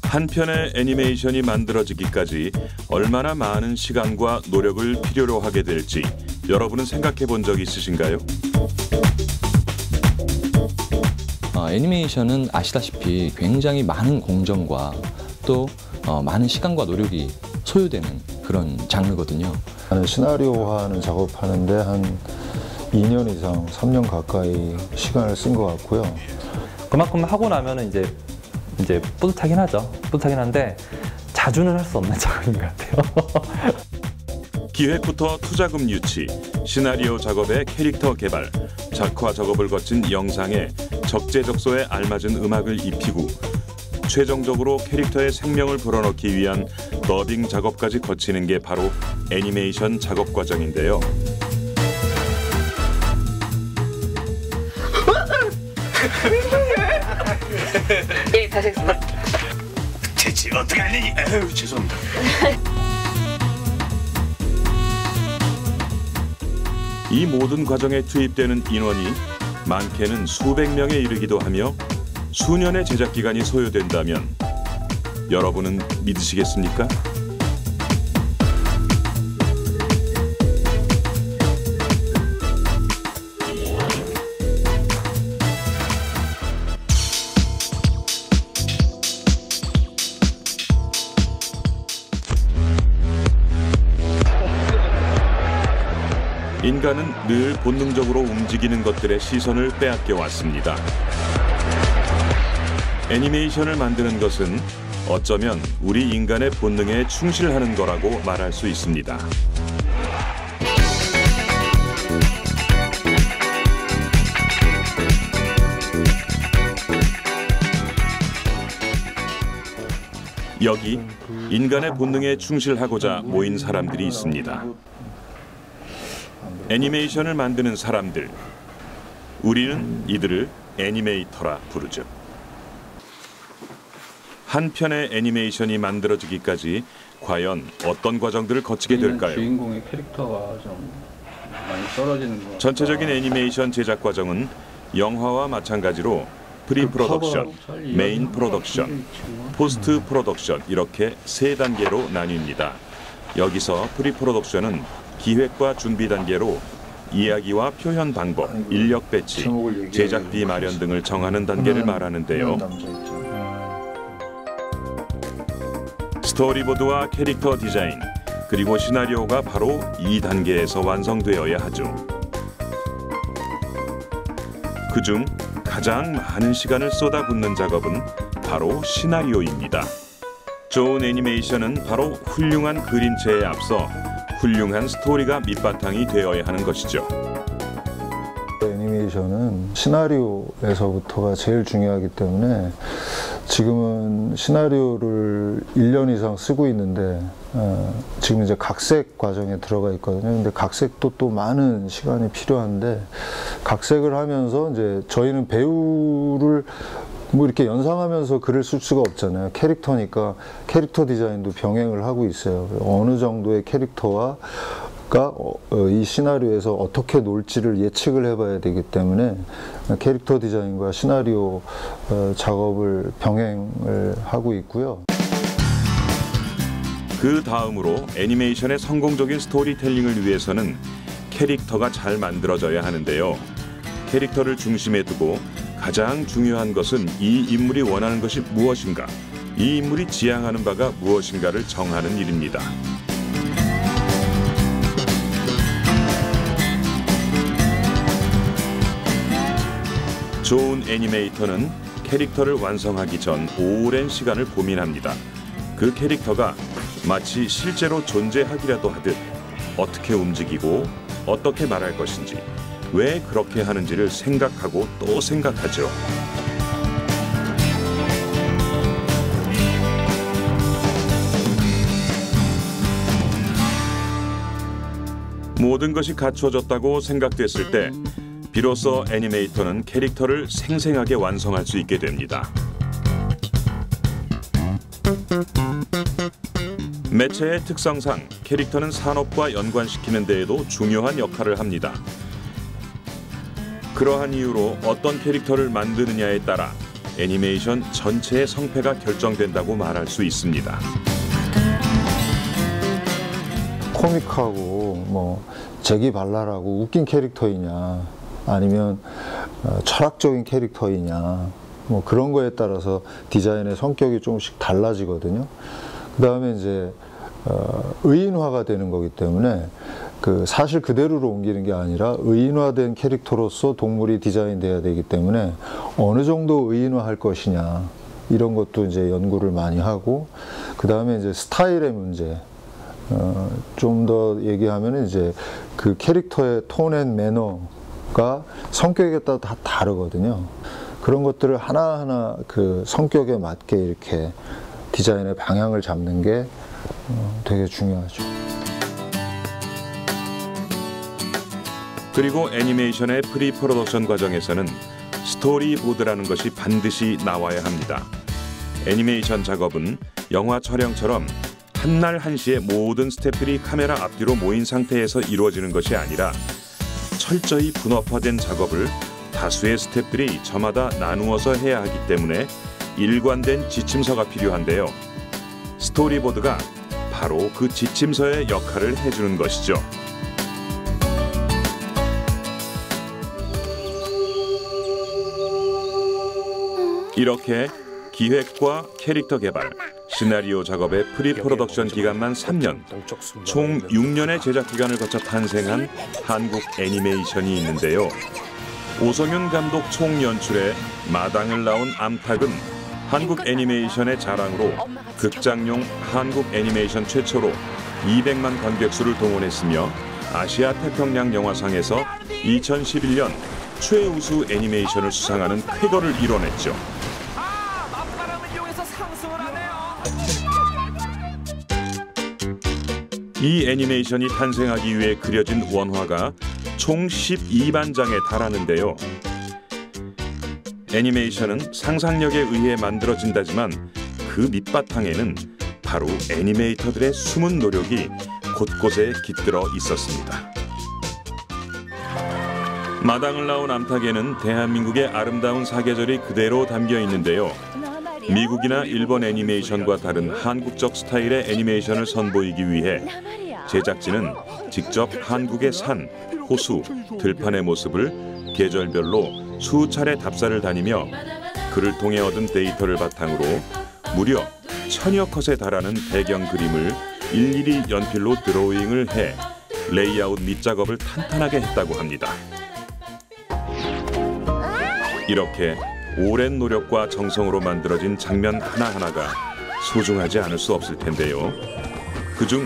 한 편의 애니메이션이 만들어지기까지 얼마나 많은 시간과 노력을 필요로 하게 될지 여러분은 생각해 본 적 있으신가요? 애니메이션은 아시다시피 굉장히 많은 공정과 또 많은 시간과 노력이 소요되는 그런 장르거든요. 시나리오화하는 작업하는데 한 2년 이상, 3년 가까이 시간을 쓴 것 같고요. 그만큼 하고 나면은 이제 뿌듯하긴 하죠. 뿌듯하긴 한데 자주는 할 수 없는 작업인 것 같아요. 기획부터 투자금 유치, 시나리오 작업에 캐릭터 개발, 작화 작업을 거친 영상에 적재적소에 알맞은 음악을 입히고 최종적으로 캐릭터의 생명을 불어넣기 위한 더빙 작업까지 거치는 게 바로 애니메이션 작업 과정인데요. 예, 다시 하겠습니다. 대체 어떻게 하느니? 아유, 죄송합니다. 이 모든 과정에 투입되는 인원이 많게는 수백 명에 이르기도 하며 수년의 제작 기간이 소요된다면 여러분은 믿으시겠습니까? 인간은 늘 본능적으로 움직이는 것들의 시선을 빼앗겨 왔습니다. 애니메이션을 만드는 것은 어쩌면 우리 인간의 본능에 충실하는 거라고 말할 수 있습니다. 여기 인간의 본능에 충실하고자 모인 사람들이 있습니다. 애니메이션을 만드는 사람들, 우리는 이들을 애니메이터라 부르죠. 한 편의 애니메이션이 만들어지기까지 과연 어떤 과정들을 거치게 될까요? 주인공의 캐릭터가 좀 많이 떨어지는 것 같아요. 전체적인 애니메이션 제작 과정은 영화와 마찬가지로 프리 프로덕션, 메인 프로덕션, 포스트 프로덕션 이렇게 세 단계로 나뉩니다. 여기서 프리 프로덕션은 기획과 준비 단계로 이야기와 표현 방법, 인력 배치, 제작비 마련 등을 정하는 단계를 말하는데요. 스토리보드와 캐릭터 디자인, 그리고 시나리오가 바로 이 단계에서 완성되어야 하죠. 그중 가장 많은 시간을 쏟아붓는 작업은 바로 시나리오입니다. 좋은 애니메이션은 바로 훌륭한 그림체에 앞서 훌륭한 스토리가 밑바탕이 되어야 하는 것이죠. 애니메이션은 시나리오에서부터가 제일 중요하기 때문에 지금은 시나리오를 1년 이상 쓰고 있는데 지금 이제 각색 과정에 들어가 있거든요. 근데 각색도 또 많은 시간이 필요한데 각색을 하면서 이제 저희는 배우를 뭐 이렇게 연상하면서 글을 쓸 수가 없잖아요. 캐릭터니까 캐릭터 디자인도 병행을 하고 있어요. 어느 정도의 캐릭터가 이 시나리오에서 어떻게 놀지를 예측을 해봐야 되기 때문에 캐릭터 디자인과 시나리오 작업을 병행을 하고 있고요. 그 다음으로 애니메이션의 성공적인 스토리텔링을 위해서는 캐릭터가 잘 만들어져야 하는데요. 캐릭터를 중심에 두고 가장 중요한 것은 이 인물이 원하는 것이 무엇인가, 이 인물이 지향하는 바가 무엇인가를 정하는 일입니다. 좋은 애니메이터는 캐릭터를 완성하기 전 오랜 시간을 고민합니다. 그 캐릭터가 마치 실제로 존재하기라도 하듯 어떻게 움직이고 어떻게 말할 것인지, 왜 그렇게 하는지를 생각하고 또 생각하죠. 모든 것이 갖추어졌다고 생각됐을 때 비로소 애니메이터는 캐릭터를 생생하게 완성할 수 있게 됩니다. 매체의 특성상 캐릭터는 산업과 연관시키는 데에도 중요한 역할을 합니다. 그러한 이유로 어떤 캐릭터를 만드느냐에 따라 애니메이션 전체의 성패가 결정된다고 말할 수 있습니다. 코믹하고 뭐 재기발랄하고 웃긴 캐릭터이냐 아니면 철학적인 캐릭터이냐 뭐 그런 거에 따라서 디자인의 성격이 조금씩 달라지거든요. 그 다음에 이제 의인화가 되는 거기 때문에 그 사실 그대로로 옮기는 게 아니라 의인화된 캐릭터로서 동물이 디자인돼야 되기 때문에 어느 정도 의인화할 것이냐 이런 것도 이제 연구를 많이 하고, 그 다음에 이제 스타일의 문제, 좀 더 얘기하면 이제 그 캐릭터의 톤 앤 매너가 성격에 따라 다 다르거든요. 그런 것들을 하나하나 그 성격에 맞게 이렇게 디자인의 방향을 잡는 게 되게 중요하죠. 그리고 애니메이션의 프리 프로덕션 과정에서는 스토리보드라는 것이 반드시 나와야 합니다. 애니메이션 작업은 영화 촬영처럼 한날 한시에 모든 스태프들이 카메라 앞뒤로 모인 상태에서 이루어지는 것이 아니라 철저히 분업화된 작업을 다수의 스태프들이 저마다 나누어서 해야 하기 때문에 일관된 지침서가 필요한데요. 스토리보드가 바로 그 지침서의 역할을 해주는 것이죠. 이렇게 기획과 캐릭터 개발, 시나리오 작업의 프리 프로덕션 기간만 3년, 총 6년의 제작 기간을 거쳐 탄생한 한국 애니메이션이 있는데요. 오성윤 감독 총연출의 마당을 낳은 암탉은 한국 애니메이션의 자랑으로 극장용 한국 애니메이션 최초로 200만 관객수를 동원했으며 아시아 태평양 영화상에서 2011년 최우수 애니메이션을 수상하는 쾌거를 이뤄냈죠. 이 애니메이션이 탄생하기 위해 그려진 원화가 총 12만 장에 달하는데요. 애니메이션은 상상력에 의해 만들어진다지만 그 밑바탕에는 바로 애니메이터들의 숨은 노력이 곳곳에 깃들어 있었습니다. 마당을 낳은 암탉에는 대한민국의 아름다운 사계절이 그대로 담겨 있는데요. 미국이나 일본 애니메이션과 다른 한국적 스타일의 애니메이션을 선보이기 위해 제작진은 직접 한국의 산, 호수, 들판의 모습을 계절별로 수차례 답사를 다니며 그를 통해 얻은 데이터를 바탕으로 무려 1000여 컷에 달하는 배경 그림을 일일이 연필로 드로잉을 해 레이아웃 밑작업을 탄탄하게 했다고 합니다. 이렇게 오랜 노력과 정성으로 만들어진 장면 하나하나가 소중하지 않을 수 없을 텐데요. 그중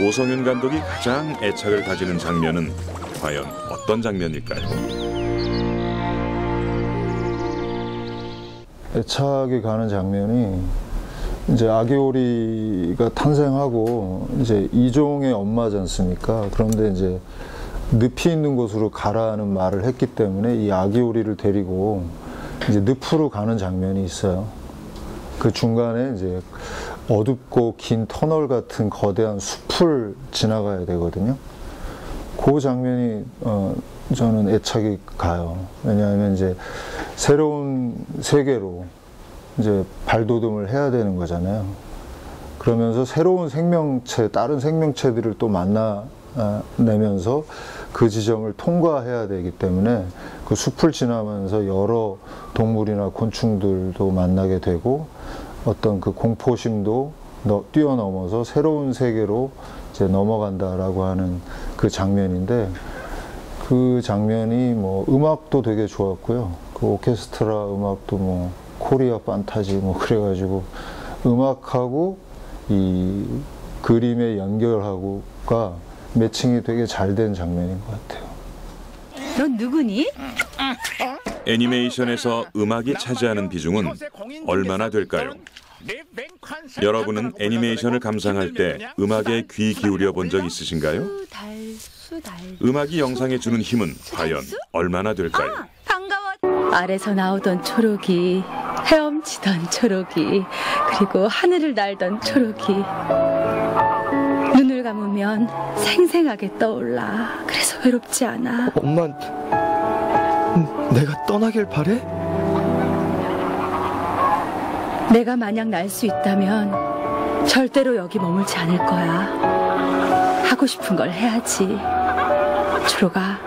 오성윤 감독이 가장 애착을 가지는 장면은 과연 어떤 장면일까요? 애착이 가는 장면이 이제 아기오리가 탄생하고 이제 이종의 엄마지 않습니까? 그런데 이제 늪이 있는 곳으로 가라는 말을 했기 때문에 이 아기오리를 데리고 이제 늪으로 가는 장면이 있어요. 그 중간에 이제 어둡고 긴 터널 같은 거대한 숲을 지나가야 되거든요. 그 장면이 저는 애착이 가요. 왜냐하면 이제 새로운 세계로 이제 발돋움을 해야 되는 거잖아요. 그러면서 새로운 생명체, 다른 생명체들을 또 만나내면서 그 지점을 통과해야 되기 때문에 그 숲을 지나면서 여러 동물이나 곤충들도 만나게 되고 어떤 그 공포심도 뛰어넘어서 새로운 세계로 이제 넘어간다라고 하는 그 장면인데, 그 장면이 뭐 음악도 되게 좋았고요. 그 오케스트라 음악도 뭐 코리아 판타지 뭐 그래가지고 음악하고 이 그림의 연결하고가 매칭이 되게 잘 된 장면인 것 같아요. 넌 누구니? 애니메이션에서 음악이 차지하는 비중은 얼마나 될까요? 여러분은 애니메이션을 감상할 때 음악에 귀 기울여 본 적 있으신가요? 음악이 영상에 주는 힘은 과연 얼마나 될까요? 반가워. 아래서 나오던 초록이, 헤엄치던 초록이, 그리고 하늘을 날던 초록이. 눈을 감으면 생생하게 떠올라. 그래서 외롭지 않아. 엄마 떠나길 바래? 내가 만약 날 수 있다면 절대로 여기 머물지 않을 거야. 하고 싶은 걸 해야지. 초록아,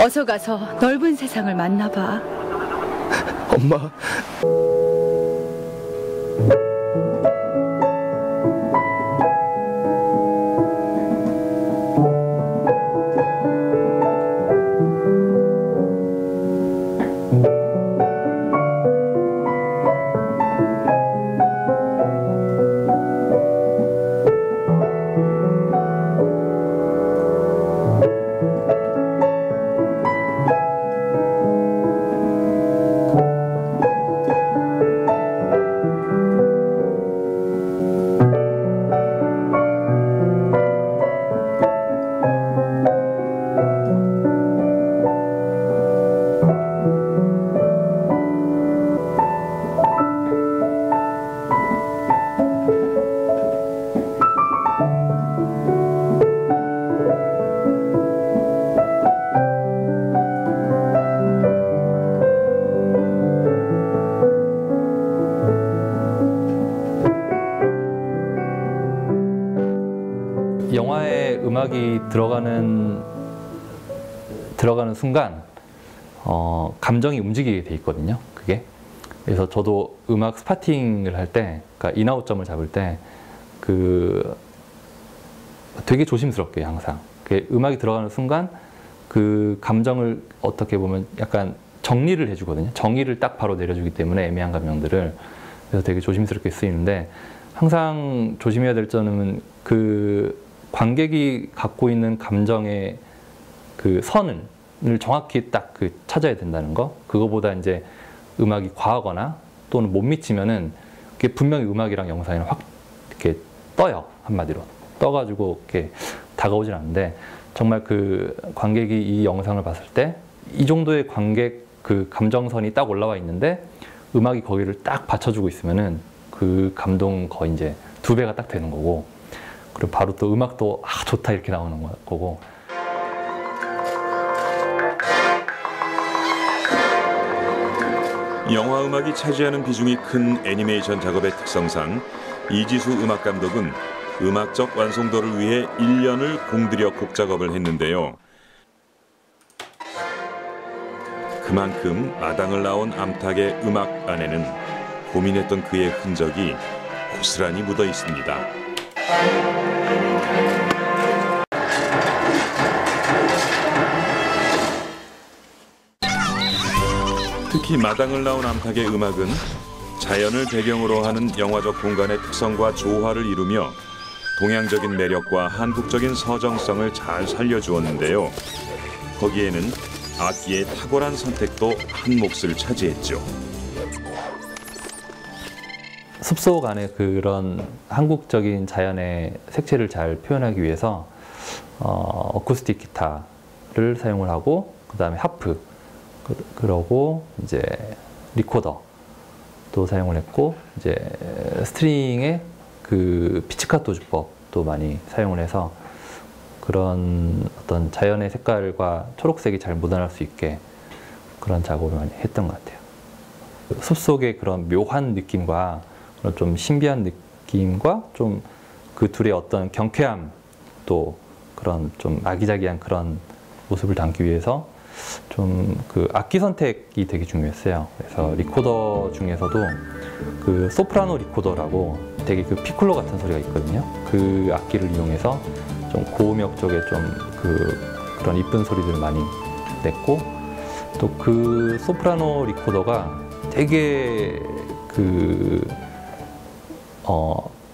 어서 가서 넓은 세상을 만나봐. 엄마. 영화에 음악이 들어가는 순간 감정이 움직이게 돼 있거든요. 그게. 그래서 저도 음악 스파팅을 할 때, 그러니까 인아웃점을 잡을 때 되게 조심스럽게 항상 음악이 들어가는 순간 그 감정을 어떻게 보면 약간 정리를 해주거든요. 정의를 딱 바로 내려주기 때문에 애매한 감정들을. 그래서 되게 조심스럽게 쓰이는데 항상 조심해야 될 점은 그 관객이 갖고 있는 감정의 그 선을 정확히 딱 찾아야 된다는 거. 그거보다 이제 음악이 과하거나 또는 못 미치면은 그게 분명히 음악이랑 영상이 확 이렇게 떠요. 한마디로 떠가지고 이렇게 다가오진 않는데, 정말 그 관객이 이 영상을 봤을 때 이 정도의 관객 그 감정선이 딱 올라와 있는데 음악이 거기를 딱 받쳐주고 있으면은 그 감동 거의 이제 2배가 딱 되는 거고, 그리고 바로 또 음악도 좋다 이렇게 나오는 거고. 영화 음악이 차지하는 비중이 큰 애니메이션 작업의 특성상 이지수 음악 감독은 음악적 완성도를 위해 1년을 공들여 곡 작업을 했는데요. 그만큼 마당을 나온 암탉의 음악 안에는 고민했던 그의 흔적이 고스란히 묻어 있습니다. 특히 마당을 나온 암탉의 음악은 자연을 배경으로 하는 영화적 공간의 특성과 조화를 이루며 동양적인 매력과 한국적인 서정성을 잘 살려주었는데요. 거기에는 악기의 탁월한 선택도 한 몫을 차지했죠. 숲속 안에 그런 한국적인 자연의 색채를 잘 표현하기 위해서 어쿠스틱 기타를 사용을 하고, 그 다음에 하프, 그러고 이제 리코더도 사용을 했고, 이제 스트링의 그 피치카토 주법도 많이 사용을 해서 그런 어떤 자연의 색깔과 초록색이 잘 묻어날 수 있게 그런 작업을 많이 했던 것 같아요. 숲속의 그런 묘한 느낌과 그런 좀 신비한 느낌과 좀 그 둘의 어떤 경쾌함, 또 그런 좀 아기자기한 그런 모습을 담기 위해서 좀 그 악기 선택이 되게 중요했어요. 그래서 리코더 중에서도 그 소프라노 리코더라고 되게 그 피콜로 같은 소리가 있거든요. 그 악기를 이용해서 좀 고음역 쪽에 좀 그런 이쁜 소리들을 많이 냈고, 또 그 소프라노 리코더가 되게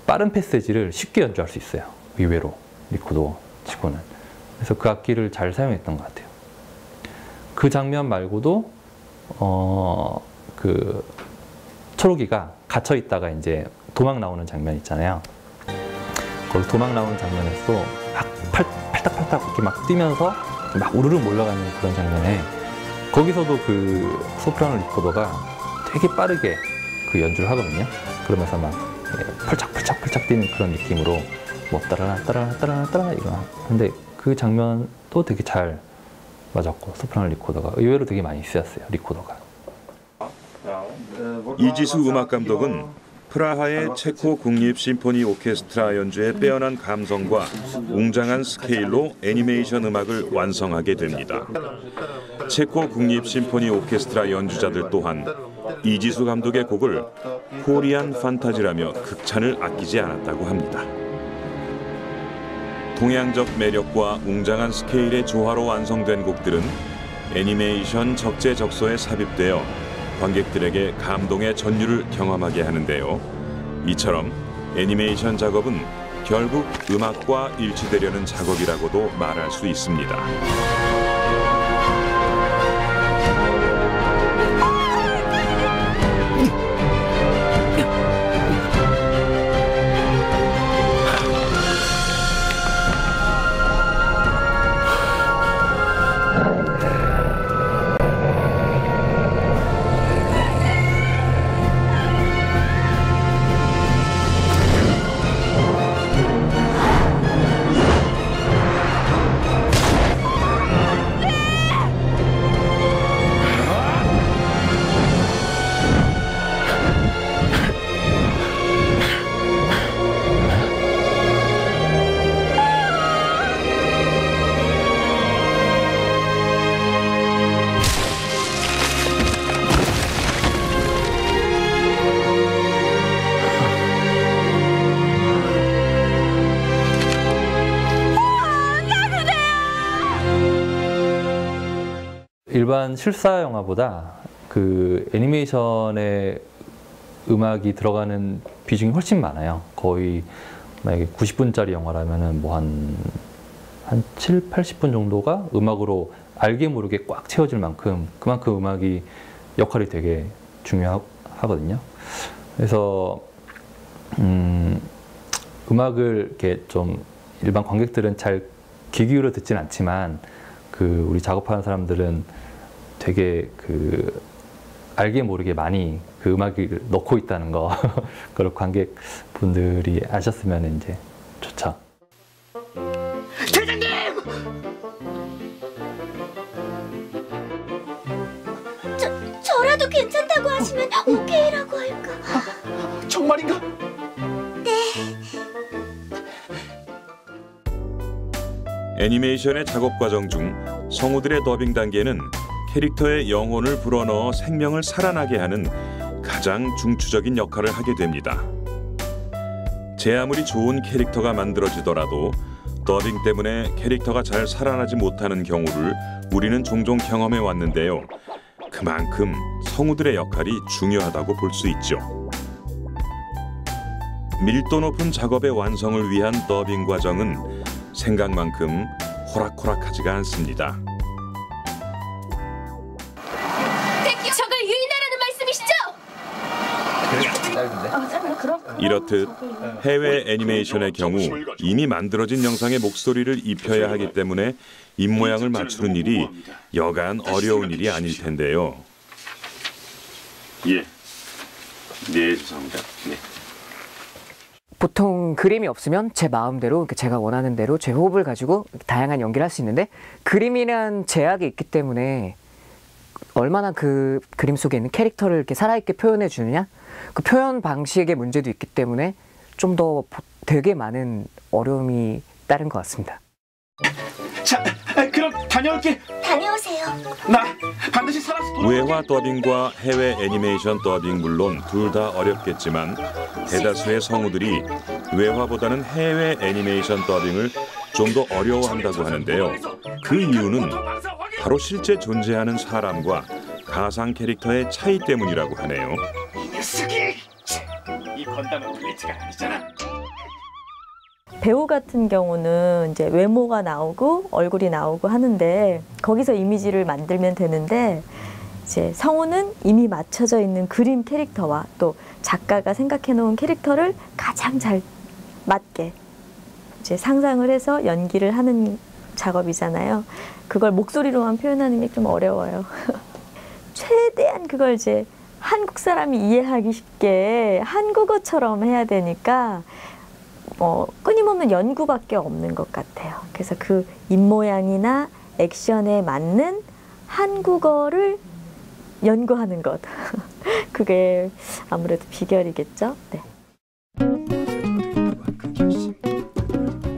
빠른 패세지를 쉽게 연주할 수 있어요. 의외로 리코더 치고는. 그래서 그 악기를 잘 사용했던 것 같아요. 그 장면 말고도 그 초록이가 갇혀 있다가 이제 도망 나오는 장면 있잖아요. 거기 도망 나오는 장면에서도 막 팔딱팔딱 이렇게 막 뛰면서 막 우르르 올라가는 그런 장면에 거기서도 그 소프라노 리코더가 되게 빠르게 그 연주를 하거든요. 그러면서 막 펄짝펄짝펄짝 뛰는 그런 느낌으로 뭐 따라라 따라라 따라라 따라라 이거 근데 그 장면도 되게 잘 맞았고, 소프라노 리코더가 의외로 되게 많이 쓰였어요. 리코더가. 이지수 음악 감독은 프라하의 체코 국립 심포니 오케스트라 연주의 빼어난 감성과 웅장한 스케일로 애니메이션 음악을 완성하게 됩니다. 체코 국립 심포니 오케스트라 연주자들 또한 이지수 감독의 곡을 코리안 판타지라며 극찬을 아끼지 않았다고 합니다. 동양적 매력과 웅장한 스케일의 조화로 완성된 곡들은 애니메이션 적재적소에 삽입되어 관객들에게 감동의 전율을 경험하게 하는데요. 이처럼 애니메이션 작업은 결국 음악과 일치되려는 작업이라고도 말할 수 있습니다. 일반 실사 영화보다 그 애니메이션의 음악이 들어가는 비중이 훨씬 많아요. 거의 만약에 90분짜리 영화라면은 뭐 한 7, 80분 정도가 음악으로 알게 모르게 꽉 채워질 만큼 그만큼 음악이 역할이 되게 중요하거든요. 그래서 음악을 이렇게 좀 일반 관객들은 잘 귀 기울여 듣진 않지만 그 우리 작업하는 사람들은 되게 그 알게 모르게 많이 그 음악을 넣고 있다는 거 그걸 관객분들이 아셨으면 이제 좋죠. 대장님! 저라도 괜찮다고 하시면 오케이라고 할까? 정말인가? 애니메이션의 작업 과정 중 성우들의 더빙 단계는 캐릭터의 영혼을 불어넣어 생명을 살아나게 하는 가장 중추적인 역할을 하게 됩니다. 제 아무리 좋은 캐릭터가 만들어지더라도 더빙 때문에 캐릭터가 잘 살아나지 못하는 경우를 우리는 종종 경험해 왔는데요. 그만큼 성우들의 역할이 중요하다고 볼 수 있죠. 밀도 높은 작업의 완성을 위한 더빙 과정은 생각만큼 호락호락하지가 않습니다. 저걸 유인하라는 말씀이시죠? 이렇듯 해외 애니메이션의 경우 이미 만들어진 영상의 목소리를 입혀야 하기 때문에 입모양을 맞추는 일이 여간 어려운 일이 아닐 텐데요. 예. 네, 죄송합니다. 네. 보통 그림이 없으면 제 마음대로 제가 원하는 대로 제 호흡을 가지고 다양한 연기를 할 수 있는데 그림이란 제약이 있기 때문에 얼마나 그 그림 속에 있는 캐릭터를 이렇게 살아있게 표현해 주느냐 그 표현 방식의 문제도 있기 때문에 좀 더 되게 많은 어려움이 따른 것 같습니다. 자, 그럼 다녀올게. 다녀오세요. 나 반드시 살아서 외화 더빙과 해외 애니메이션 더빙 물론 둘 다 어렵겠지만 대다수의 성우들이 외화보다는 해외 애니메이션 더빙을 좀 더 어려워한다고 하는데요. 그 이유는 바로 실제 존재하는 사람과 가상 캐릭터의 차이 때문이라고 하네요. 이 녀석이! 이 건담은 블리츠가 아니잖아. 배우 같은 경우는 이제 외모가 나오고 얼굴이 나오고 하는데 거기서 이미지를 만들면 되는데 이제 성우는 이미 맞춰져 있는 그림 캐릭터와 또 작가가 생각해 놓은 캐릭터를 가장 잘 맞게 이제 상상을 해서 연기를 하는 작업이잖아요. 그걸 목소리로만 표현하는 게 좀 어려워요. 최대한 그걸 이제 한국 사람이 이해하기 쉽게 한국어처럼 해야 되니까 끊임없는 연구밖에 없는 것 같아요. 그래서 그 입모양이나 액션에 맞는 한국어를 연구하는 것. 그게 아무래도 비결이겠죠. 네.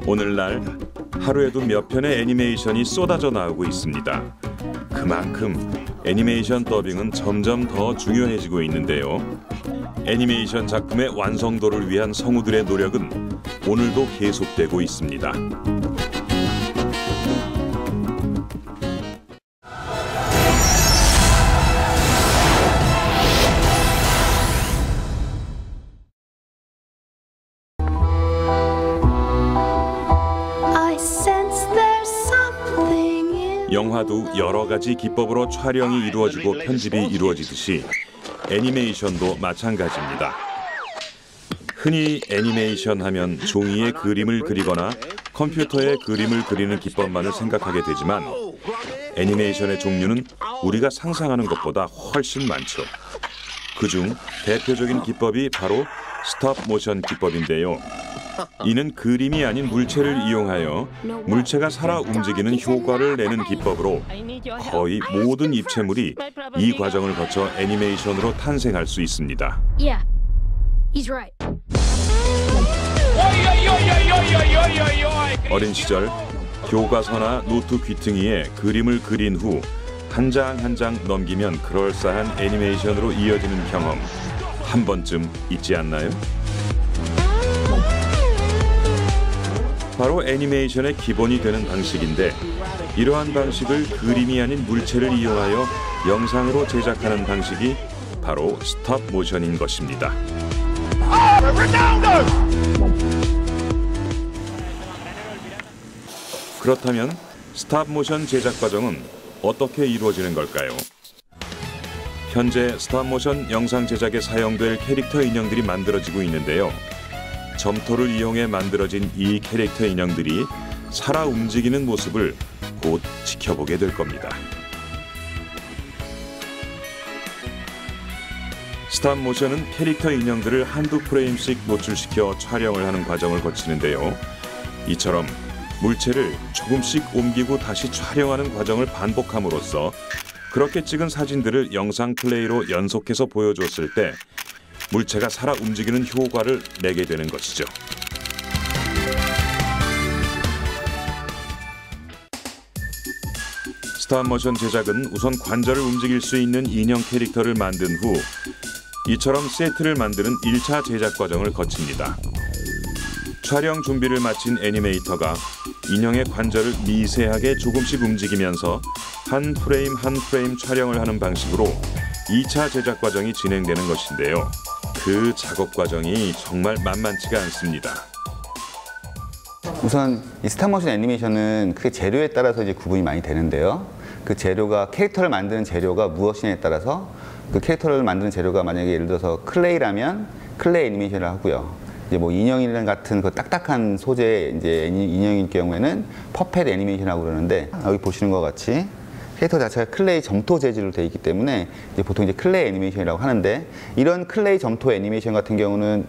오늘날 하루에도 몇 편의 애니메이션이 쏟아져 나오고 있습니다. 그만큼 애니메이션 더빙은 점점 더 중요해지고 있는데요. 애니메이션 작품의 완성도를 위한 성우들의 노력은 오늘도 계속되고 있습니다. 영화도 여러 가지 기법으로 촬영이 이루어지고 편집이 이루어지듯이 애니메이션도 마찬가지입니다. 흔히 애니메이션 하면 종이에 그림을 그리거나 컴퓨터에 그림을 그리는 기법만을 생각하게 되지만 애니메이션의 종류는 우리가 상상하는 것보다 훨씬 많죠. 그중 대표적인 기법이 바로 스톱 모션 기법인데요. 이는 그림이 아닌 물체를 이용하여 물체가 살아 움직이는 효과를 내는 기법으로 거의 모든 입체물이 이 과정을 거쳐 애니메이션으로 탄생할 수 있습니다. 어린 시절 교과서나 노트 귀퉁이에 그림을 그린 후 한 장 한 장 넘기면 그럴싸한 애니메이션으로 이어지는 경험 한 번쯤 있지 않나요? 바로 애니메이션의 기본이 되는 방식인데 이러한 방식을 그림이 아닌 물체를 이용하여 영상으로 제작하는 방식이 바로 스톱 모션인 것입니다. 그렇다면 스톱 모션 제작 과정은 어떻게 이루어지는 걸까요? 현재 스톱 모션 영상 제작에 사용될 캐릭터 인형들이 만들어지고 있는데요. 점토를 이용해 만들어진 이 캐릭터 인형들이 살아 움직이는 모습을 곧 지켜보게 될 겁니다. 스톱 모션은 캐릭터 인형들을 한두 프레임씩 노출시켜 촬영을 하는 과정을 거치는데요. 이처럼 물체를 조금씩 옮기고 다시 촬영하는 과정을 반복함으로써 그렇게 찍은 사진들을 영상 플레이로 연속해서 보여줬을 때 물체가 살아 움직이는 효과를 내게 되는 것이죠. 스톱 모션 제작은 우선 관절을 움직일 수 있는 인형 캐릭터를 만든 후 이처럼 세트를 만드는 1차 제작 과정을 거칩니다. 촬영 준비를 마친 애니메이터가 인형의 관절을 미세하게 조금씩 움직이면서 한 프레임 한 프레임 촬영을 하는 방식으로 2차 제작 과정이 진행되는 것인데요. 그 작업 과정이 정말 만만치가 않습니다. 우선 이 스톱 모션 애니메이션은 그 재료에 따라서 이제 구분이 많이 되는데요. 그 재료가 캐릭터를 만드는 재료가 무엇이냐에 따라서 그 캐릭터를 만드는 재료가 만약에 예를 들어서 클레이라면 클레이 애니메이션을 하고요. 이제 뭐 인형이랑 같은 그 딱딱한 소재의 이제 인형일 경우에는 퍼펫 애니메이션이라고 그러는데 여기 보시는 것 같이 캐릭터 자체가 클레이 점토 재질로 되어 있기 때문에 이제 보통 이제 클레이 애니메이션이라고 하는데 이런 클레이 점토 애니메이션 같은 경우는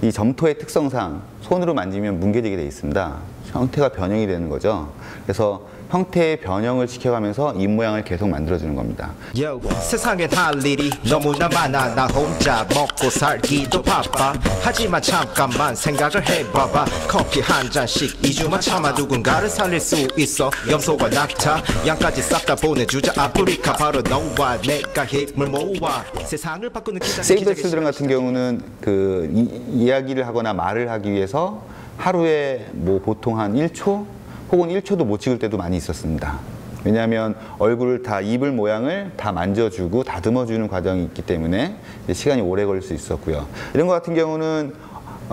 이 점토의 특성상 손으로 만지면 뭉개지게 되어 있습니다. 형태가 변형이 되는 거죠. 그래서 형태의 변형을 시켜가면서 입 모양을 계속 만들어주는 겁니다. Yo, 세상엔 할 일이 너무나 많아. 나 혼자 먹고 살기도 바빠. 하지만 잠깐만 생각을 해봐봐. 커피 한 잔씩 2주만 참아 누군가를 살릴 수 있어. 염소와 낙타 양까지 싹 다 보내주자. 아프리카 바로 너와 내가 힘을 모아 세상을 바꾸는 기자. 세이브 더 칠드런 같은 경우는 그 이야기를 하거나 말을 하기 위해서 하루에 뭐 보통 한 1초 혹은 1초도 못 찍을 때도 많이 있었습니다. 왜냐하면 얼굴을 다 입을 모양을 다 만져주고 다듬어주는 과정이 있기 때문에 시간이 오래 걸릴 수 있었고요. 이런 것 같은 경우는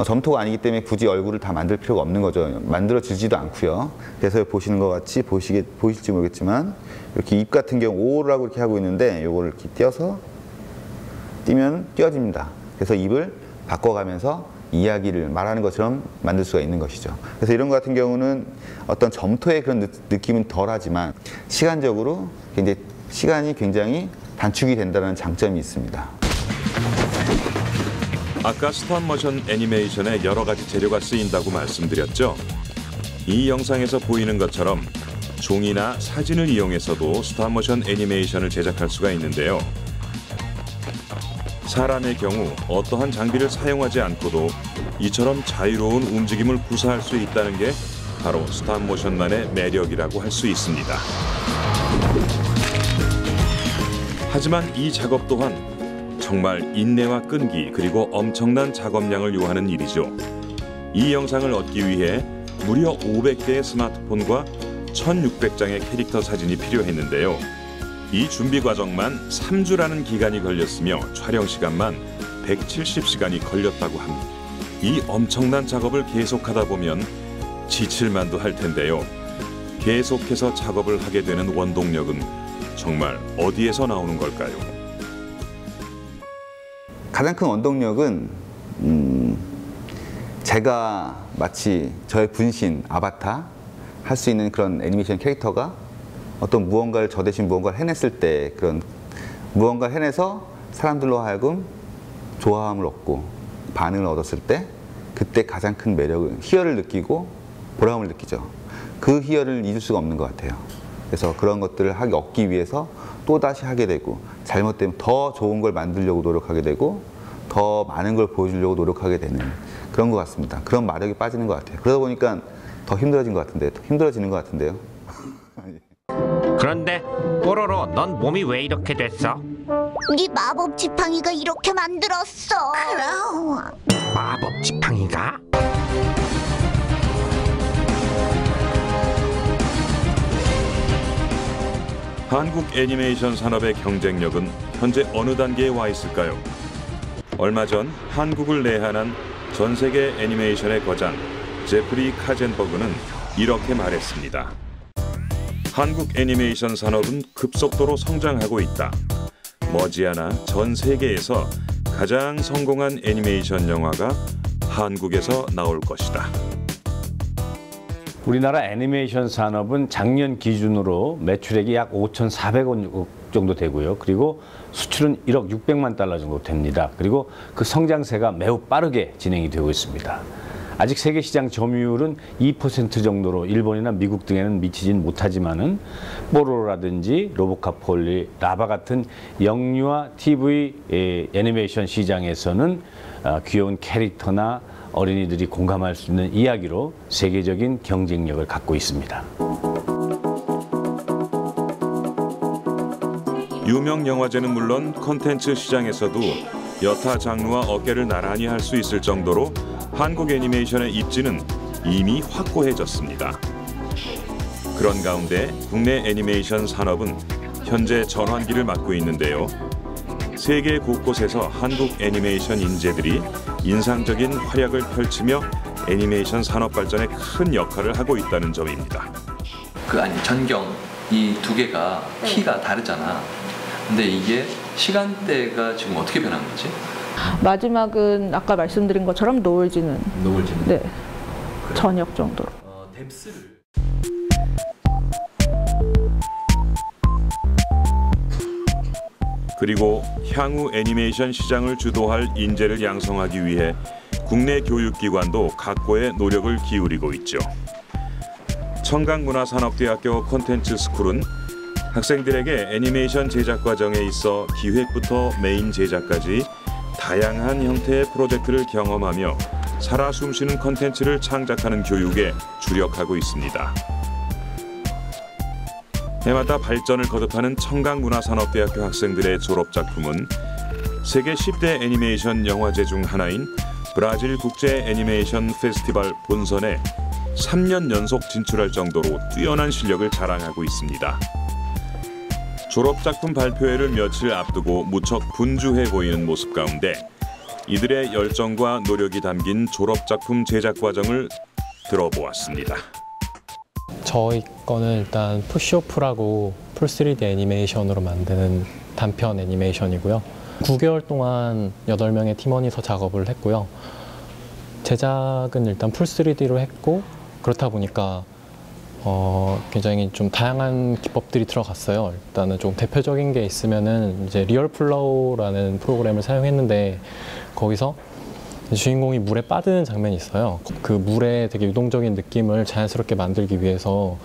점토가 아니기 때문에 굳이 얼굴을 다 만들 필요가 없는 거죠. 만들어지지도 않고요. 그래서 보시는 것 같이 보이실지 모르겠지만 이렇게 입 같은 경우 오라고 이렇게 하고 있는데 이거를 이렇게 띄어서 띄면 띄어집니다. 그래서 입을 바꿔가면서 이야기를 말하는 것처럼 만들 수가 있는 것이죠. 그래서 이런 것 같은 경우는 어떤 점토의 그런 느낌은 덜하지만 시간적으로 굉장히 시간이 굉장히 단축이 된다는 장점이 있습니다. 아까 스톱 모션 애니메이션에 여러 가지 재료가 쓰인다고 말씀드렸죠. 이 영상에서 보이는 것처럼 종이나 사진을 이용해서도 스톱 모션 애니메이션을 제작할 수가 있는데요. 사람의 경우 어떠한 장비를 사용하지 않고도 이처럼 자유로운 움직임을 구사할 수 있다는 게 바로 스탑모션만의 매력이라고 할 수 있습니다. 하지만 이 작업 또한 정말 인내와 끈기 그리고 엄청난 작업량을 요하는 일이죠. 이 영상을 얻기 위해 무려 500대의 스마트폰과 1600장의 캐릭터 사진이 필요했는데요. 이 준비 과정만 3주라는 기간이 걸렸으며 촬영 시간만 170시간이 걸렸다고 합니다. 이 엄청난 작업을 계속하다 보면 지칠만도 할 텐데요. 계속해서 작업을 하게 되는 원동력은 정말 어디에서 나오는 걸까요? 가장 큰 원동력은 제가 마치 저의 분신, 아바타 할 수 있는 그런 애니메이션 캐릭터가 어떤 무언가를 저 대신 무언가를 해냈을 때 그런 무언가를 해내서 사람들로 하여금 좋아함을 얻고 반응을 얻었을 때 그때 가장 큰 매력은 희열을 느끼고 보람을 느끼죠. 그 희열을 잊을 수가 없는 것 같아요. 그래서 그런 것들을 얻기 위해서 또다시 하게 되고 잘못되면 더 좋은 걸 만들려고 노력하게 되고 더 많은 걸 보여주려고 노력하게 되는 그런 것 같습니다. 그런 마력이 빠지는 것 같아요. 그러다 보니까 더 힘들어진 것 같은데, 더 힘들어지는 것 같은데요. 그런데 뽀로로 넌 몸이 왜 이렇게 됐어? 네 마법 지팡이가 이렇게 만들었어. 그럼. 마법 지팡이가? 한국 애니메이션 산업의 경쟁력은 현재 어느 단계에 와 있을까요? 얼마 전 한국을 내한한 전 세계 애니메이션의 거장 제프리 카젠버그는 이렇게 말했습니다. 한국 애니메이션 산업은 급속도로 성장하고 있다. 머지않아 전 세계에서 가장 성공한 애니메이션 영화가 한국에서 나올 것이다. 우리나라 애니메이션 산업은 작년 기준으로 매출액이 약 5,400억 정도 되고요. 그리고 수출은 1억 600만 달러 정도 됩니다. 그리고 그 성장세가 매우 빠르게 진행이 되고 있습니다. 아직 세계 시장 점유율은 2% 정도로 일본이나 미국 등에는 미치진 못하지만은 뽀로로라든지 로보카폴리, 라바 같은 영유아 TV 애니메이션 시장에서는 귀여운 캐릭터나 어린이들이 공감할 수 있는 이야기로 세계적인 경쟁력을 갖고 있습니다. 유명 영화제는 물론 콘텐츠 시장에서도 여타 장르와 어깨를 나란히 할 수 있을 정도로 한국 애니메이션의 입지는 이미 확고해졌습니다. 그런 가운데 국내 애니메이션 산업은 현재 전환기를 맞고 있는데요. 세계 곳곳에서 한국 애니메이션 인재들이 인상적인 활약을 펼치며 애니메이션 산업 발전에 큰 역할을 하고 있다는 점입니다. 전경 이 두 개가 키가 다르잖아. 근데 이게 시간대가 지금 어떻게 변한 거지? 마지막은 아까 말씀드린 것처럼 노을지는 네, 그래. 저녁 정도로. 뎁스를 그리고 향후 애니메이션 시장을 주도할 인재를 양성하기 위해 국내 교육기관도 각고의 노력을 기울이고 있죠. 청강문화산업대학교 콘텐츠 스쿨은 학생들에게 애니메이션 제작 과정에 있어 기획부터 메인 제작까지 다양한 형태의 프로젝트를 경험하며 살아 숨쉬는 콘텐츠를 창작하는 교육에 주력하고 있습니다. 해마다 발전을 거듭하는 청강문화산업대학교 학생들의 졸업작품은 세계 10대 애니메이션 영화제 중 하나인 브라질 국제 애니메이션 페스티벌 본선에 3년 연속 진출할 정도로 뛰어난 실력을 자랑하고 있습니다. 졸업작품 발표회를 며칠 앞두고 무척 분주해 보이는 모습 가운데 이들의 열정과 노력이 담긴 졸업작품 제작 과정을 들어보았습니다. 저희 거는 일단 푸시오프라고 풀 3D 애니메이션으로 만드는 단편 애니메이션이고요. 9개월 동안 8명의 팀원이서 작업을 했고요. 제작은 일단 풀 3D로 했고 그렇다 보니까 굉장히 좀 다양한 기법들이 들어갔어요. 일단은 좀 대표적인 게 있으면은 이제 리얼 플로우라는 프로그램을 사용했는데 거기서 주인공이 물에 빠지는 장면이 있어요. 그 물의 되게 유동적인 느낌을 자연스럽게 만들기 위해서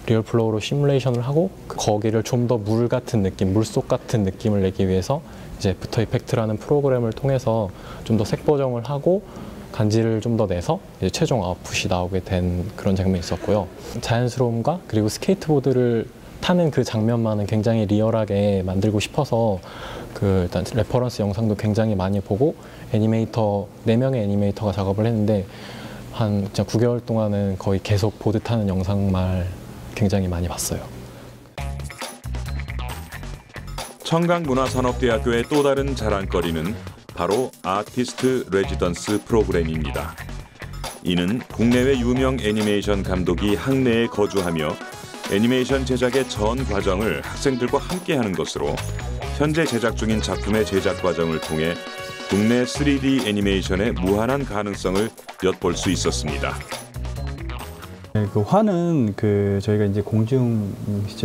리얼 플로우로 시뮬레이션을 하고 거기를 좀 더 물 같은 느낌, 물속 같은 느낌을 내기 위해서 이제 애프터 이펙트라는 프로그램을 통해서 좀 더 색 보정을 하고 간지를 좀 더 내서 이제 최종 아웃풋이 나오게 된 그런 장면이 있었고요. 자연스러움과 그리고 스케이트보드를 타는 그 장면만은 굉장히 리얼하게 만들고 싶어서 일단 레퍼런스 영상도 굉장히 많이 보고 애니메이터 4명의 애니메이터가 작업을 했는데 한 9개월 동안은 거의 계속 보드 타는 영상만 굉장히 많이 봤어요. 청강문화산업대학교의 또 다른 자랑거리는 바로 아티스트 레지던스 프로그램입니다. 이는 국내외 유명 애니메이션 감독이 학내에 거주하며 애니메이션 제작의 전 과정을 학생들과 함께하는 것으로 현재 제작 중인 작품의 제작 과정을 통해 국내 3D 애니메이션의 무한한 가능성을 엿볼 수 있었습니다. 네, 그 화는 저희가 이제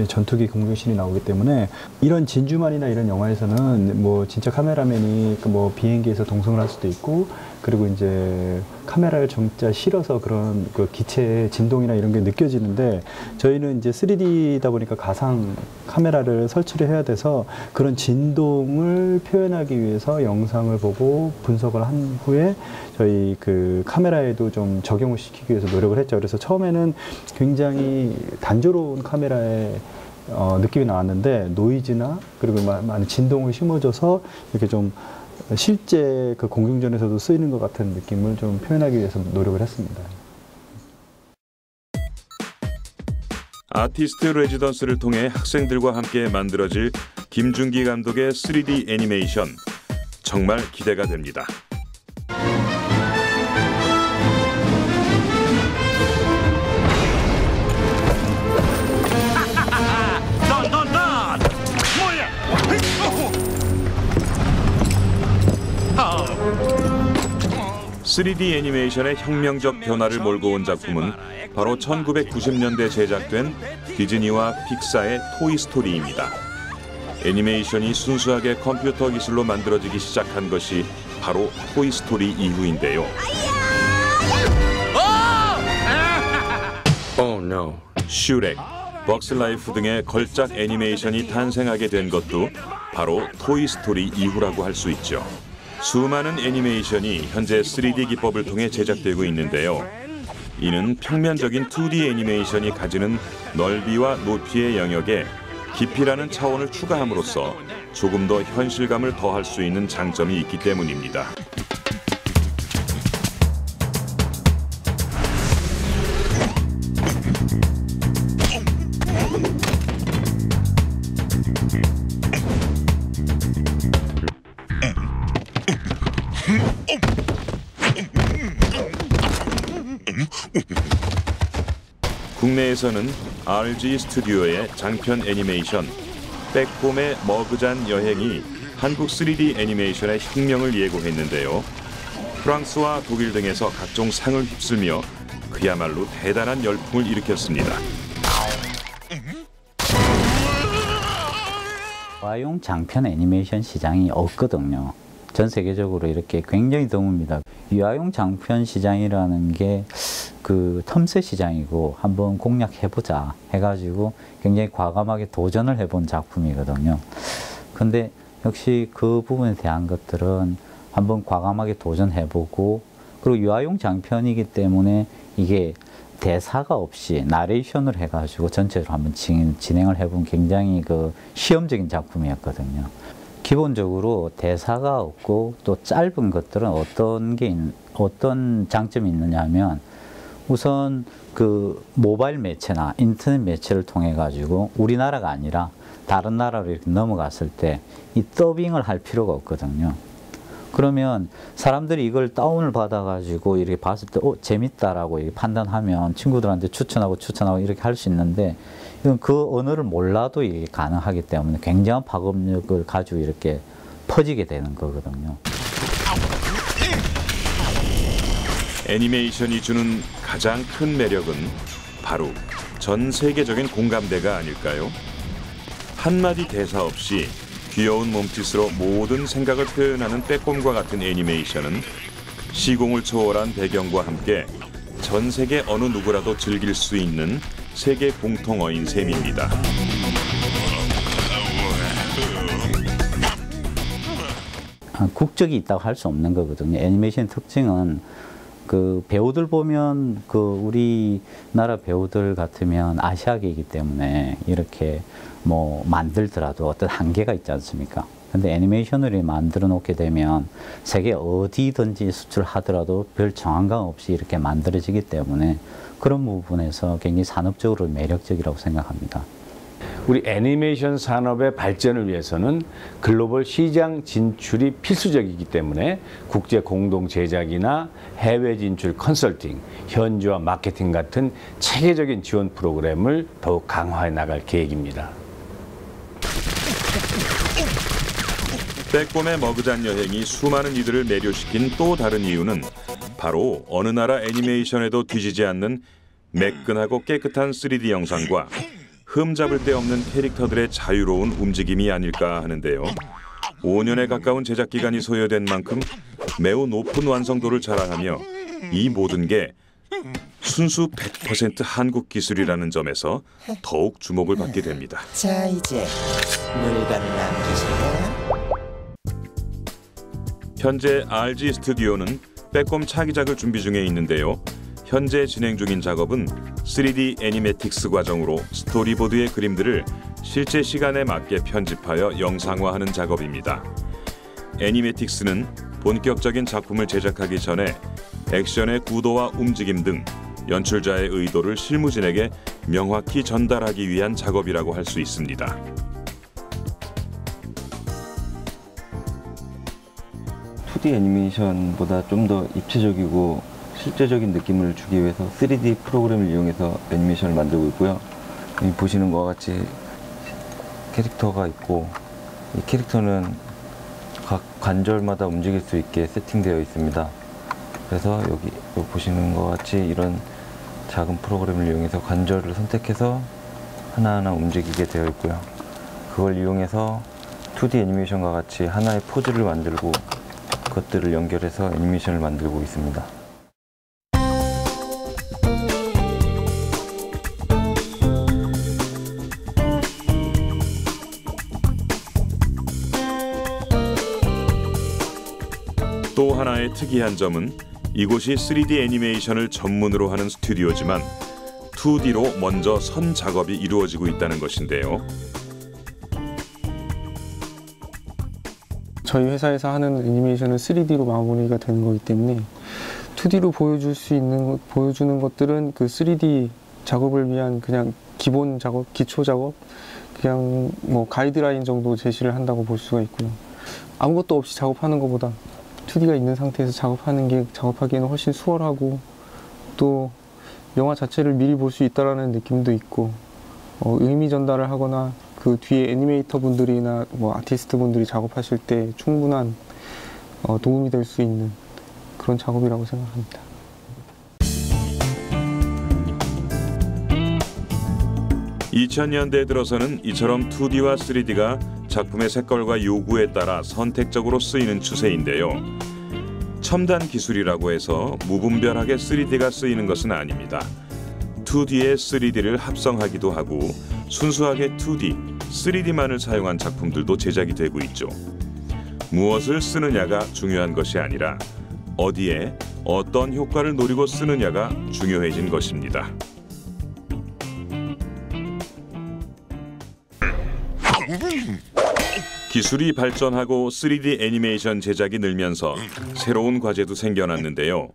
전투기 공중신이 나오기 때문에 이런 진주만이나 이런 영화에서는 뭐 진짜 카메라맨이 뭐 비행기에서 동성을 할 수도 있고 그리고 이제 카메라를 진짜 실어서 그런 그 기체의 진동이나 이런 게 느껴지는데 저희는 이제 3D다 보니까 가상 카메라를 설치를 해야 돼서 그런 진동을 표현하기 위해서 영상을 보고 분석을 한 후에 저희 그 카메라에도 좀 적용을 시키기 위해서 노력을 했죠. 그래서 처음에는 굉장히 단조로운 카메라의 느낌이 나왔는데 노이즈나 그리고 많은 진동을 심어줘서 이렇게 좀 실제 그 공중전에서도 쓰이는 것 같은 느낌을 좀 표현하기 위해서 노력을 했습니다. 아티스트 레지던스를 통해 학생들과 함께 만들어질 김준기 감독의 3D 애니메이션 정말 기대가 됩니다. 넌 뭐야? 3D 애니메이션의 혁명적 변화를 몰고 온 작품은 바로 1990년대 제작된 디즈니와 픽사의 토이스토리입니다. 애니메이션이 순수하게 컴퓨터 기술로 만들어지기 시작한 것이 바로 토이스토리 이후인데요. 슈렉, 벅스라이프 등의 걸작 애니메이션이 탄생하게 된 것도 바로 토이스토리 이후라고 할 수 있죠. 수많은 애니메이션이 현재 3D 기법을 통해 제작되고 있는데요. 이는 평면적인 2D 애니메이션이 가지는 넓이와 높이의 영역에 깊이라는 차원을 추가함으로써 조금 더 현실감을 더할 수 있는 장점이 있기 때문입니다. 국내에서는 RG 스튜디오의 장편 애니메이션 백홈의 머그잔 여행이 한국 3D 애니메이션의 혁명을 예고했는데요. 프랑스와 독일 등에서 각종 상을 휩쓸며 그야말로 대단한 열풍을 일으켰습니다. 유아용 장편 애니메이션 시장이 없거든요. 전 세계적으로 이렇게 굉장히 드뭅니다. 유아용 장편 시장이라는 게 그 틈새 시장이고 한번 공략해보자 해가지고 굉장히 과감하게 도전을 해본 작품이거든요. 근데 역시 그 부분에 대한 것들은 한번 과감하게 도전해보고 그리고 유아용 장편이기 때문에 이게 대사가 없이 나레이션을 해가지고 전체로 한번 진행을 해본 굉장히 그 시험적인 작품이었거든요. 기본적으로 대사가 없고 또 짧은 것들은 어떤 장점이 있느냐 하면 우선 그 모바일 매체나 인터넷 매체를 통해 가지고 우리나라가 아니라 다른 나라로 이렇게 넘어갔을 때 이 더빙을 할 필요가 없거든요. 그러면 사람들이 이걸 다운을 받아 가지고 이렇게 봤을 때 재밌다라고 이렇게 판단하면 친구들한테 추천하고 이렇게 할 수 있는데 이건 그 언어를 몰라도 이게 가능하기 때문에 굉장한 파급력을 가지고 이렇게 퍼지게 되는 거거든요. 애니메이션이 주는 가장 큰 매력은 바로 전 세계적인 공감대가 아닐까요? 한마디 대사 없이 귀여운 몸짓으로 모든 생각을 표현하는 빼꼼과 같은 애니메이션은 시공을 초월한 배경과 함께 전 세계 어느 누구라도 즐길 수 있는 세계 공통어인 셈입니다. 국적이 있다고 할 수 없는 거거든요. 애니메이션 특징은 그 배우들 보면 그 우리나라 배우들 같으면 아시아계이기 때문에 이렇게 뭐 만들더라도 어떤 한계가 있지 않습니까? 근데 애니메이션을 만들어 놓게 되면 세계 어디든지 수출하더라도 별 정한감 없이 이렇게 만들어지기 때문에 그런 부분에서 굉장히 산업적으로 매력적이라고 생각합니다. 우리 애니메이션 산업의 발전을 위해서는 글로벌 시장 진출이 필수적이기 때문에 국제 공동 제작이나 해외 진출 컨설팅, 현지화 마케팅 같은 체계적인 지원 프로그램을 더욱 강화해 나갈 계획입니다. 빼꼼의 머그잔 여행이 수많은 이들을 매료시킨 또 다른 이유는 바로 어느 나라 애니메이션에도 뒤지지 않는 매끈하고 깨끗한 3D 영상과 흠잡을 데 없는 캐릭터들의 자유로운 움직임이 아닐까 하는데요. 5년에 가까운 제작 기간이 소요된 만큼 매우 높은 완성도를 자랑하며 이 모든 게 순수 100% 한국 기술이라는 점에서 더욱 주목을 받게 됩니다. 자, 이제 물건 남기실래요? 현재 RG 스튜디오는 빼꼼 차기작을 준비 중에 있는데요. 현재 진행 중인 작업은 3D 애니메틱스 과정으로 스토리보드의 그림들을 실제 시간에 맞게 편집하여 영상화하는 작업입니다. 애니메틱스는 본격적인 작품을 제작하기 전에 액션의 구도와 움직임 등 연출자의 의도를 실무진에게 명확히 전달하기 위한 작업이라고 할 수 있습니다. 애니메이션보다 좀 더 입체적이고 실제적인 느낌을 주기 위해서 3D 프로그램을 이용해서 애니메이션을 만들고 있고요. 여기 보시는 것과 같이 캐릭터가 있고 이 캐릭터는 각 관절마다 움직일 수 있게 세팅되어 있습니다. 그래서 여기 보시는 것과 같이 이런 작은 프로그램을 이용해서 관절을 선택해서 하나하나 움직이게 되어 있고요. 그걸 이용해서 2D 애니메이션과 같이 하나의 포즈를 만들고 그것들을 연결해서 애니메이션을 만들고 있습니다. 또 하나의 특이한 점은 이곳이 3D 애니메이션을 전문으로 하는 스튜디오지만 2D로 먼저 선 작업이 이루어지고 있다는 것인데요. 저희 회사에서 하는 애니메이션은 3D로 마무리가 되는 거기 때문에 2D로 보여주는 것들은 그 3D 작업을 위한 그냥 기본 작업, 기초 작업, 그냥 뭐 가이드라인 정도 제시를 한다고 볼 수가 있고요. 아무것도 없이 작업하는 것보다 2D가 있는 상태에서 작업하기에는 훨씬 수월하고 또 영화 자체를 미리 볼 수 있다라는 느낌도 있고 의미 전달을 하거나 그 뒤에 애니메이터 분들이나 뭐 아티스트 분들이 작업하실 때 충분한 도움이 될 수 있는 그런 작업이라고 생각합니다. (2000년대에) 들어서는 이처럼 2D와 3D가 작품의 색깔과 요구에 따라 선택적으로 쓰이는 추세인데요. 첨단 기술이라고 해서 무분별하게 3D가 쓰이는 것은 아닙니다. 2D에 3D를 합성하기도 하고 순수하게 2D, 3D만을 사용한 작품들도 제작이 되고 있죠. 무엇을 쓰느냐가 중요한 것이 아니라 어디에 어떤 효과를 노리고 쓰느냐가 중요해진 것입니다. 기술이 발전하고 3D 애니메이션 제작이 늘면서 새로운 과제도 생겨났는데요.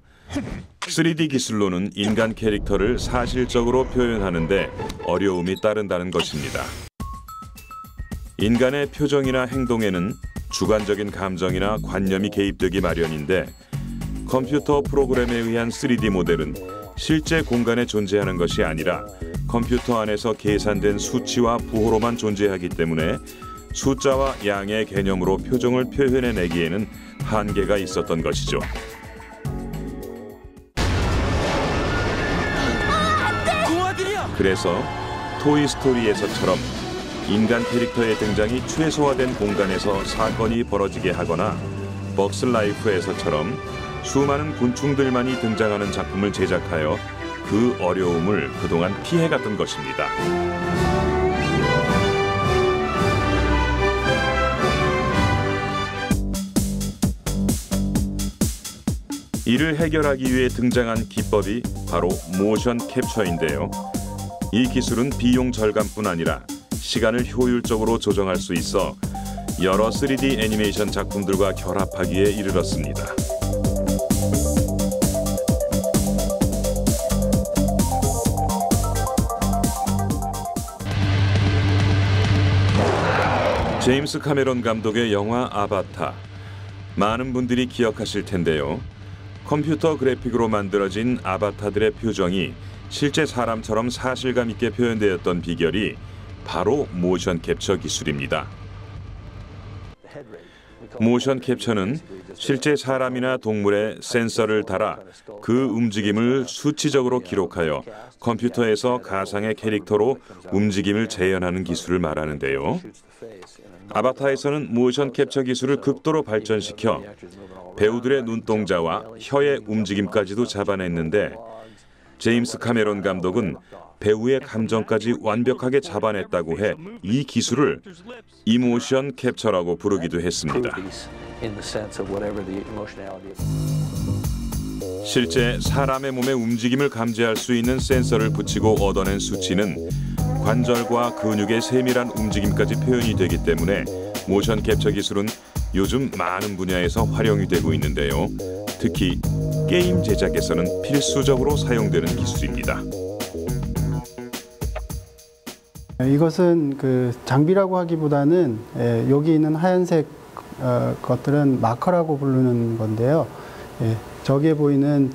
3D 기술로는 인간 캐릭터를 사실적으로 표현하는데 어려움이 따른다는 것입니다. 인간의 표정이나 행동에는 주관적인 감정이나 관념이 개입되기 마련인데 컴퓨터 프로그램에 의한 3D 모델은 실제 공간에 존재하는 것이 아니라 컴퓨터 안에서 계산된 수치와 부호로만 존재하기 때문에 숫자와 양의 개념으로 표정을 표현해내기에는 한계가 있었던 것이죠. 그래서 토이스토리에서처럼 인간 캐릭터의 등장이 최소화된 공간에서 사건이 벌어지게 하거나 벅스라이프에서처럼 수많은 곤충들만이 등장하는 작품을 제작하여 그 어려움을 그동안 피해갔던 것입니다. 이를 해결하기 위해 등장한 기법이 바로 모션 캡처인데요. 이 기술은 비용 절감뿐 아니라 시간을 효율적으로 조정할 수 있어 여러 3D 애니메이션 작품들과 결합하기에 이르렀습니다. 제임스 카메론 감독의 영화 아바타. 많은 분들이 기억하실 텐데요. 컴퓨터 그래픽으로 만들어진 아바타들의 표정이 실제 사람처럼 사실감 있게 표현되었던 비결이 바로 모션 캡처 기술입니다. 모션 캡처는 실제 사람이나 동물에 센서를 달아 그 움직임을 수치적으로 기록하여 컴퓨터에서 가상의 캐릭터로 움직임을 재현하는 기술을 말하는데요. 아바타에서는 모션 캡처 기술을 극도로 발전시켜 배우들의 눈동자와 혀의 움직임까지도 잡아냈는데 제임스 카메론 감독은 배우의 감정까지 완벽하게 잡아냈다고 해 이 기술을 이모션 캡처라고 부르기도 했습니다. 실제 사람의 몸의 움직임을 감지할 수 있는 센서를 붙이고 얻어낸 수치는 관절과 근육의 세밀한 움직임까지 표현이 되기 때문에 모션 캡처 기술은 요즘 많은 분야에서 활용이 되고 있는데요. 특히 게임 제작에서는 필수적으로 사용되는 기술입니다. 이것은 그 장비라고 하기보다는 여기 있는 하얀색 것들은 마커라고 부르는 건데요. 저기에 보이는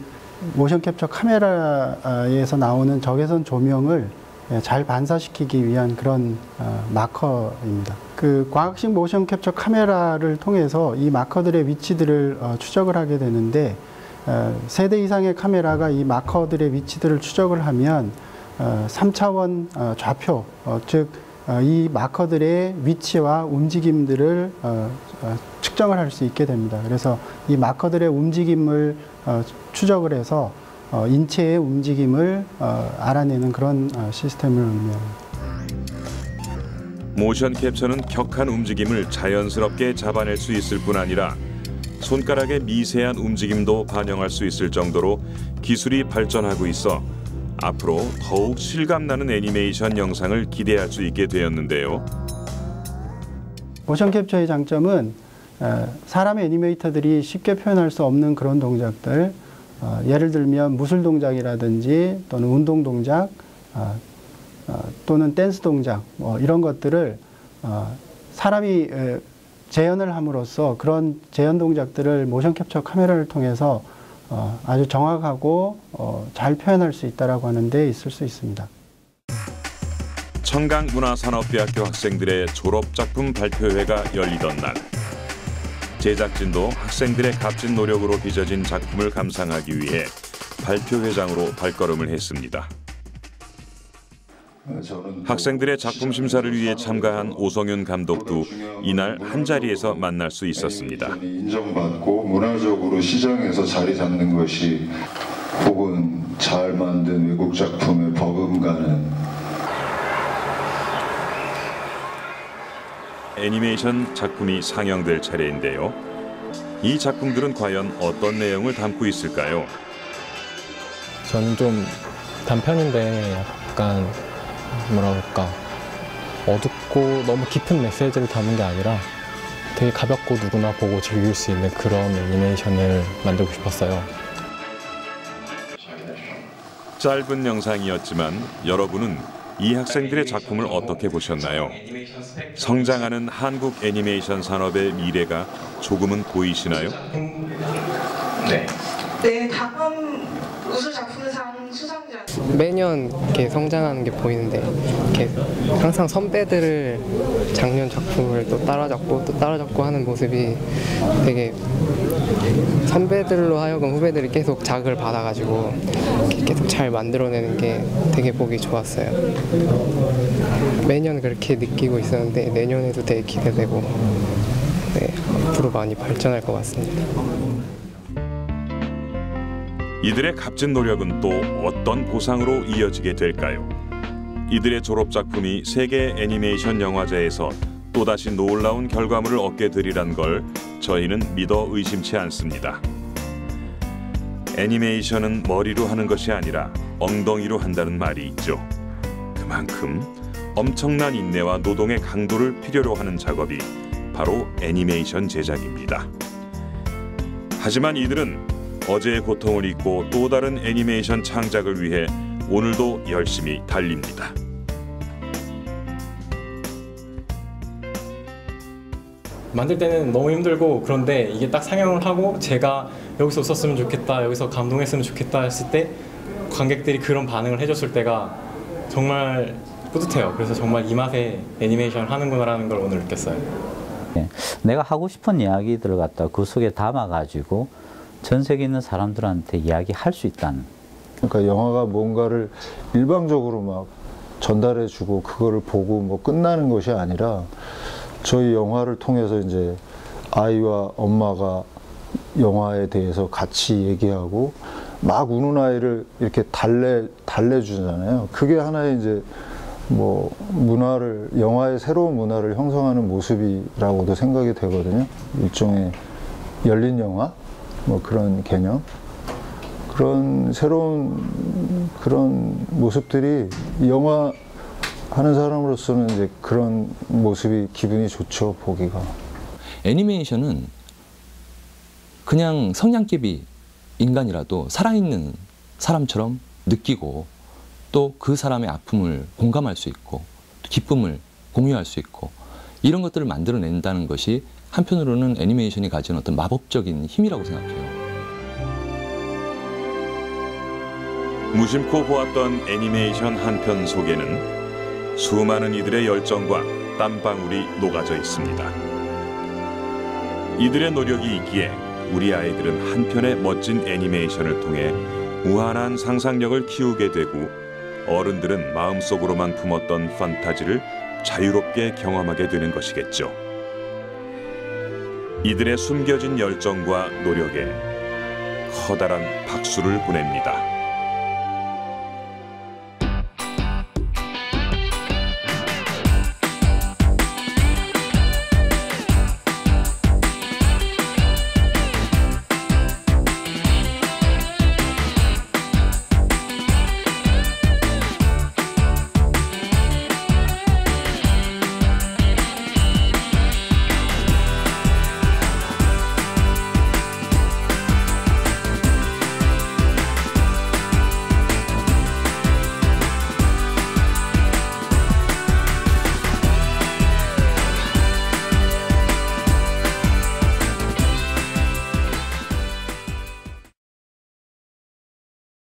모션 캡처 카메라에서 나오는 적외선 조명을 잘 반사시키기 위한 그런 마커입니다. 그 광학식 모션 캡처 카메라를 통해서 이 마커들의 위치들을 추적을 하게 되는데 3대 이상의 카메라가 이 마커들의 위치들을 추적을 하면 3차원 좌표, 즉 이 마커들의 위치와 움직임들을 측정을 할 수 있게 됩니다. 그래서 이 마커들의 움직임을 추적을 해서 인체의 움직임을 알아내는 그런 시스템을 의미합니다. 모션 캡처는 격한 움직임을 자연스럽게 잡아낼 수 있을 뿐 아니라 손가락의 미세한 움직임도 반영할 수 있을 정도로 기술이 발전하고 있어 앞으로 더욱 실감나는 애니메이션 영상을 기대할 수 있게 되었는데요. 모션 캡처의 장점은 사람 애니메이터들이 쉽게 표현할 수 없는 그런 동작들, 예를 들면 무술 동작이라든지 또는 운동 동작 또는 댄스 동작 이런 것들을 사람이 재현을 함으로써 그런 재현 동작들을 모션 캡처 카메라를 통해서 아주 정확하고 잘 표현할 수 있다라고 하는 데 있을 수 있습니다. 청강문화산업대학교 학생들의 졸업작품 발표회가 열리던 날, 제작진도 학생들의 값진 노력으로 빚어진 작품을 감상하기 위해 발표회장으로 발걸음을 했습니다. 학생들의 작품 심사를 위해 참가한 오성윤 감독도 이날 한자리에서 만날 수 있었습니다. 인정받고 문화적으로 시장에서 자리 잡는 것이 혹은 잘 만든 외국 작품의 버금가는 애니메이션 작품이 상영될 차례인데요. 이 작품들은 과연 어떤 내용을 담고 있을까요? 저는 좀 단편인데 약간 뭐라 그럴까 어둡고 너무 깊은 메시지를 담은 게 아니라 되게 가볍고 누구나 보고 즐길 수 있는 그런 애니메이션을 만들고 싶었어요. 짧은 영상이었지만 여러분은 이 학생들의 작품을 어떻게 보셨나요? 성장하는 한국 애니메이션 산업의 미래가 조금은 보이시나요? 네, 다음 우수작품상 수상자 매년 이렇게 성장하는 게 보이는데 이렇게 항상 선배들을 작년 작품을 또 따라잡고 하는 모습이 되게 선배들로 하여금 후배들이 계속 자극을 받아가지고 계속 잘 만들어내는 게 되게 보기 좋았어요. 매년 그렇게 느끼고 있었는데 내년에도 되게 기대되고 앞으로 많이 발전할 것 같습니다. 이들의 값진 노력은 또 어떤 보상으로 이어지게 될까요? 이들의 졸업작품이 세계 애니메이션 영화제에서 또다시 놀라운 결과물을 얻게 되리란 걸 저희는 믿어 의심치 않습니다. 애니메이션은 머리로 하는 것이 아니라 엉덩이로 한다는 말이 있죠. 그만큼 엄청난 인내와 노동의 강도를 필요로 하는 작업이 바로 애니메이션 제작입니다. 하지만 이들은 어제의 고통을 잊고 또 다른 애니메이션 창작을 위해 오늘도 열심히 달립니다. 만들 때는 너무 힘들고, 그런데 이게 딱 상영을 하고 제가 여기서 웃었으면 좋겠다, 여기서 감동했으면 좋겠다 했을 때 관객들이 그런 반응을 해줬을 때가 정말 뿌듯해요. 그래서 정말 이 맛에 애니메이션을 하는구나라는 걸 오늘 느꼈어요. 네, 내가 하고 싶은 이야기들을 갖다 그 속에 담아가지고 전 세계에 있는 사람들한테 이야기할 수 있다는. 그러니까 영화가 뭔가를 일방적으로 막 전달해주고 그거를 보고 뭐 끝나는 것이 아니라 저희 영화를 통해서 이제 아이와 엄마가 영화에 대해서 같이 얘기하고 막 우는 아이를 이렇게 달래주잖아요. 그게 하나의 이제 뭐 문화를, 영화의 새로운 문화를 형성하는 모습이라고도 생각이 되거든요. 일종의 열린 영화 뭐 그런 개념, 그런 새로운 그런 모습들이 영화 하는 사람으로서는 이제 그런 모습이 기분이 좋죠, 보기가. 애니메이션은 그냥 성냥개비 인간이라도 살아있는 사람처럼 느끼고 또 그 사람의 아픔을 공감할 수 있고 기쁨을 공유할 수 있고 이런 것들을 만들어낸다는 것이 한편으로는 애니메이션이 가진 어떤 마법적인 힘이라고 생각해요. 무심코 보았던 애니메이션 한 편 속에는 수많은 이들의 열정과 땀방울이 녹아져 있습니다. 이들의 노력이 있기에 우리 아이들은 한 편의 멋진 애니메이션을 통해 무한한 상상력을 키우게 되고 어른들은 마음속으로만 품었던 판타지를 자유롭게 경험하게 되는 것이겠죠. 이들의 숨겨진 열정과 노력에 커다란 박수를 보냅니다.